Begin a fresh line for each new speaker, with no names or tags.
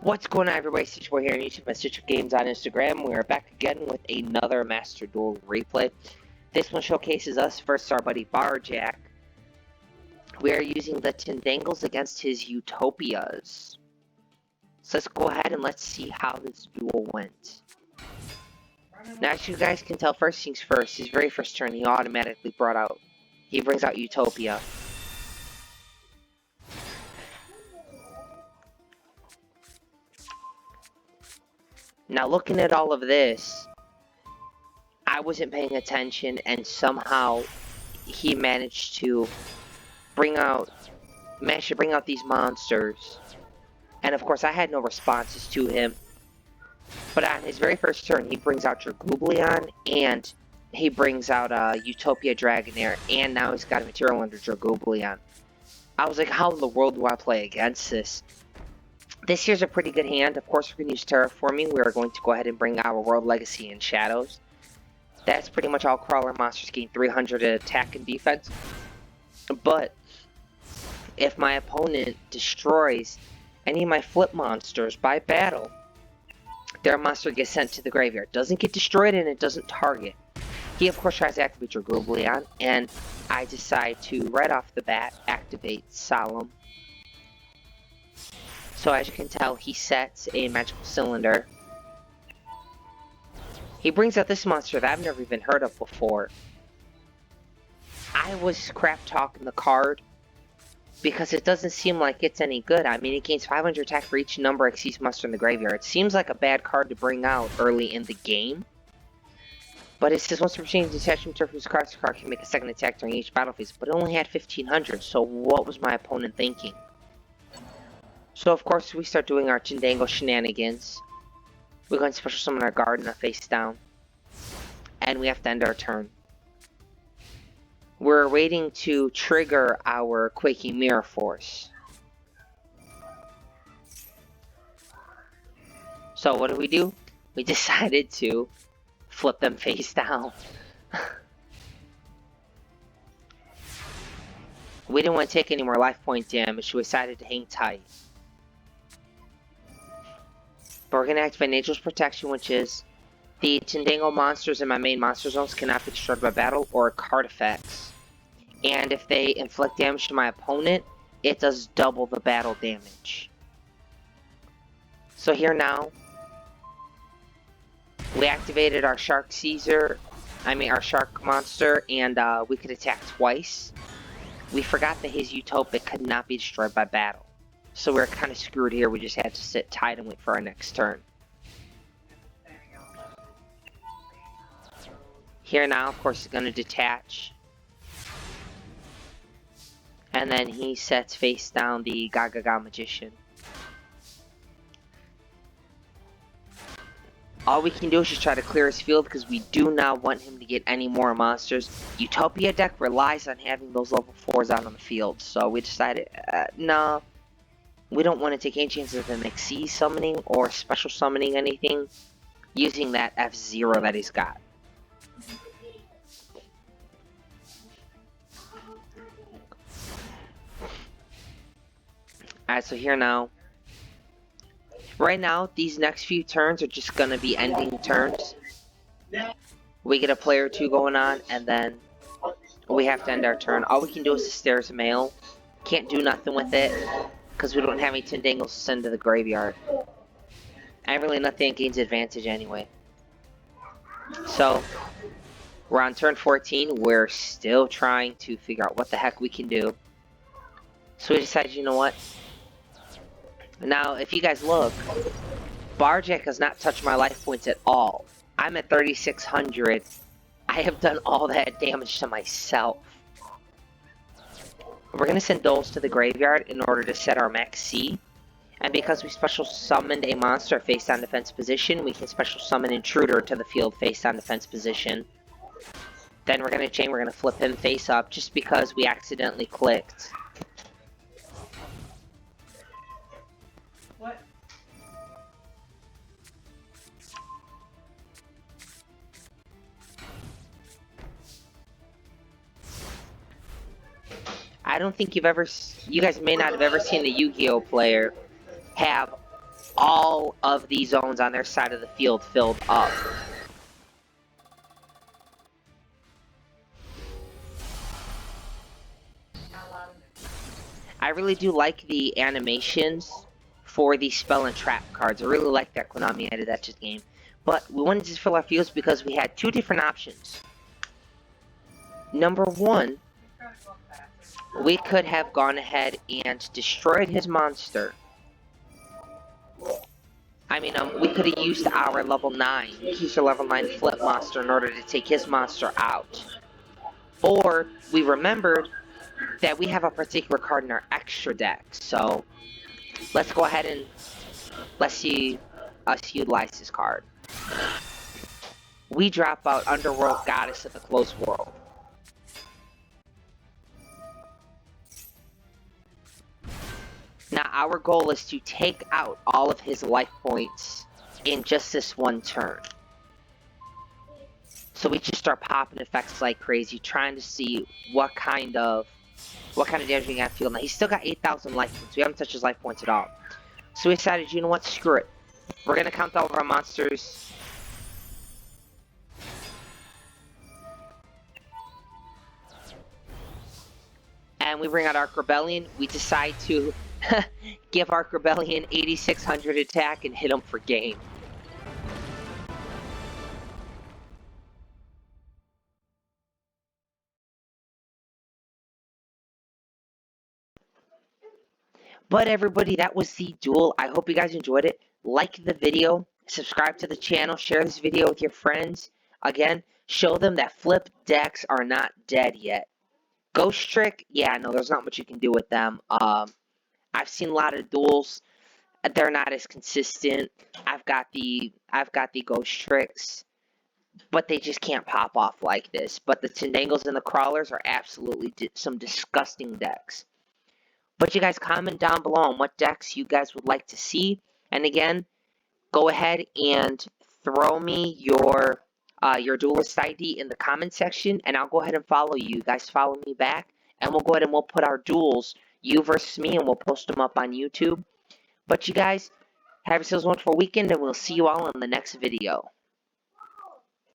What's going on, everybody? Stitch Boy here on YouTube and Stitch Games on Instagram. We're back again with another Master Duel replay. This one showcases us versus our buddy Barjack. We are using the Tindangles against his Utopias. So let's go ahead and let's see how this duel went. Now, as you guys can tell, first things first, his very first turn, he automatically brings out Utopia. Now, looking at all of this, I wasn't paying attention, and somehow he managed to bring out these monsters. And of course, I had no responses to him. But on his very first turn, he brings out Dragoblion, and he brings out Utopia Dragonair, and now he's got a material under Dragoblion. I was like, how in the world do I play against this? This here's a pretty good hand. Of course, we're going to use Terraforming. We are going to go ahead and bring our World Legacy and Shadows. That's pretty much all crawler monsters gain 300 attack and defense. But if my opponent destroys any of my flip monsters by battle, their monster gets sent to the graveyard. Doesn't get destroyed and it doesn't target. He of course tries to activate Dragoblion, and I decide to right off the bat activate Solemn. So as you can tell, he sets a magical cylinder. He brings out this monster that I've never even heard of before. I was crap talking the card because it doesn't seem like it's any good. I mean, it gains 500 attack for each number exceeds monster in the graveyard. It seems like a bad card to bring out early in the game. But it says once per change detachment turn whose card can make a second attack during each battle phase. But it only had 1500, so what was my opponent thinking? So of course we start doing our Tindangle shenanigans. We're going to special summon our Gardener face down. And we have to end our turn. We're waiting to trigger our Quaking Mirror Force. So what do? We decided to flip them face down. We didn't want to take any more life point damage, so we decided to hang tight. But we're going to activate Angel's Protection, which is the Tindangle monsters in my main monster zones cannot be destroyed by battle or card effects. And if they inflict damage to my opponent, it does double the battle damage. So here now, we activated our Shark our Shark monster, and we could attack twice. We forgot that his Utopia could not be destroyed by battle. So we're kind of screwed here. We just had to sit tight and wait for our next turn. Here now, of course, he's going to detach. And then he sets face down the Gaga Magician. All we can do is just try to clear his field because we do not want him to get any more monsters. Utopia deck relies on having those level 4s out on the field. So we decided, no. We don't want to take any chances of him XC summoning or special summoning anything using that F0 that he's got. Alright, so here now. Right now, these next few turns are just going to be ending turns. We get a player or two going on, and then we have to end our turn. All we can do is the Stairs Mail. Can't do nothing with it, because we don't have any Tindangles to send to the graveyard. And really nothing gains advantage anyway. So, we're on turn 14. We're still trying to figure out what the heck we can do. So we decided, you know what? Now, if you guys look, Barjack has not touched my life points at all. I'm at 3,600. I have done all that damage to myself. We're going to send Doles to the graveyard in order to set our max C. And because we special summoned a monster face down defense position, we can special summon Intruder to the field face down defense position. Then we're going to chain, we're going to flip him face up just because we accidentally clicked.
What?
I don't think you guys may not have ever seen a Yu-Gi-Oh player have all of the zones on their side of the field filled up. I really do like the animations for the spell and trap cards. I really like that Konami added that to the game. But we wanted to fill our fields because we had two different options. Number one, we could have gone ahead and destroyed his monster. I mean, we could have used our level 9, Keisha level 9 flip monster in order to take his monster out. Or, we remembered that we have a particular card in our extra deck, so let's go ahead and let's see us utilize this card. We drop out Underworld Goddess of the Closed World. Now our goal is to take out all of his life points in just this one turn. So we just start popping effects like crazy, trying to see what kind of damage we got feel. Now he's still got 8,000 life points. We haven't touched his life points at all. So we decided, you know what, screw it. We're gonna count all of our monsters. And we bring out Arc Rebellion. We decide to give Arc Rebellion 8,600 attack and hit him for game. But everybody, that was the duel. I hope you guys enjoyed it. Like the video, subscribe to the channel, share this video with your friends. Again, show them that flip decks are not dead yet. Ghost Trick, yeah, no, there's not much you can do with them. I've seen a lot of duels. They're not as consistent. I've got the Ghost Tricks, but they just can't pop off like this. But the Tindangles and the Crawlers are absolutely some disgusting decks. But you guys comment down below on what decks you guys would like to see. And again, go ahead and throw me your duelist ID in the comment section, and I'll go ahead and follow you. You guys follow me back, and we'll go ahead and we'll put our duels, you versus me, and we'll post them up on YouTube. But you guys, have yourselves a wonderful weekend, and we'll see you all in the next video.